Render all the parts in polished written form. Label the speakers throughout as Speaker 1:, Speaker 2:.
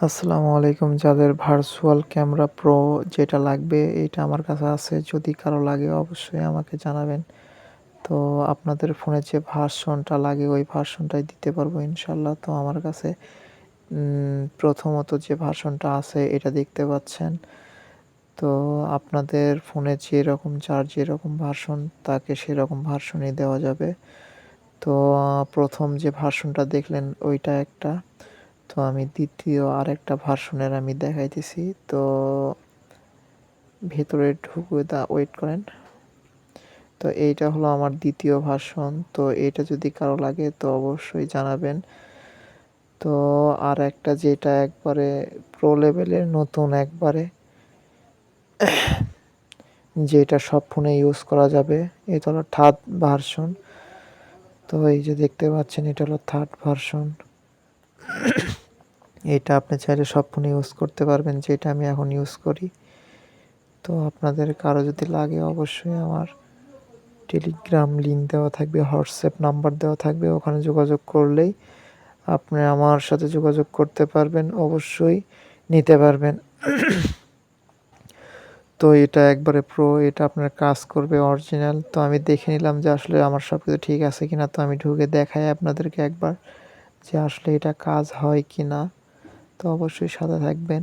Speaker 1: আসসালামু আলাইকুম। যাদের ভার্চুয়াল ক্যামেরা প্রো যেটা লাগবে এটা আমার কাছে আছে। যদি কারো লাগে অবশ্যই আমাকে জানাবেন। তো আপনাদের ফোনের যে ভার্সনটা লাগে ওই ভার্সনটাই দিতে পারবো ইনশাআল্লাহ। তো আমার কাছে প্রথমত যে ভার্সনটা আছে এটা দেখতে পাচ্ছেন। তো আপনাদের ফোনে যার যেরকম ভার্সন তাকে সেরকম ভার্সনই দেওয়া যাবে। তো ১ম যে ভার্সনটা দেখলেন ওইটা একটা। তো আমি দ্বিতীয় আরেকটা ভার্সনের আমি দেখাইতেছি। তো ভেতরে ওয়েট করেন। তো এইটা হলো আমার দ্বিতীয় ভার্সন। তো এটা যদি কারো লাগে তো অবশ্যই জানাবেন। তো আরেকটা যেটা একবারে প্রো লেভেলের নতুন একবারে যেটা সব ফোনে ইউজ করা যাবে। এটা হলো 3rd ভার্সন। তো এই যে দেখতে পাচ্ছেন এটা হলো 3rd ভার্সন। এটা আপনি চাইলে সব ফোনে ইউজ করতে পারবেন যেটা আমি এখন ইউজ করি। তো আপনাদের কারো যদি লাগে অবশ্যই আমার টেলিগ্রাম লিঙ্ক দেওয়া থাকবে, হোয়াটসঅ্যাপ নাম্বার দেওয়া থাকবে। ওখানে যোগাযোগ করলেই আপনি আমার সাথে যোগাযোগ করতে পারবেন। অবশ্যই নিতে পারবেন। তো এটা একবারে প্রো, এটা আপনার কাজ করবে অরিজিনাল। তো আমি দেখে নিলাম যে আসলে আমার সবকিছু ঠিক আছে কিনা। তো আমি ঢুকে দেখাই আপনাদেরকে একবার যে আসলে এটা কাজ হয় কিনা। তো অবশ্যই সাথে থাকবেন।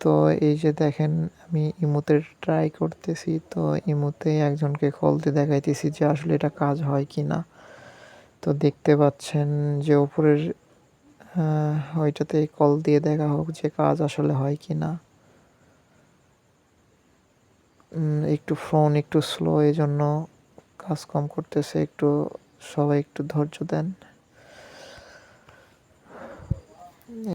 Speaker 1: তো এই যে দেখেন আমি ইমোতে ট্রাই করতেছি। তো ইমোতে একজনকে কল দিয়ে দেখাইতেছি যে আসলে এটা কাজ হয় কিনা। তো দেখতে পাচ্ছেন যে উপরের ওইটাতে কল দিয়ে দেখা হোক যে কাজ আসলে হয় কিনা। একটু ফোন একটু স্লো, এজন্য কাজ কম করতেছে। একটু সবাই একটু ধৈর্য দেন।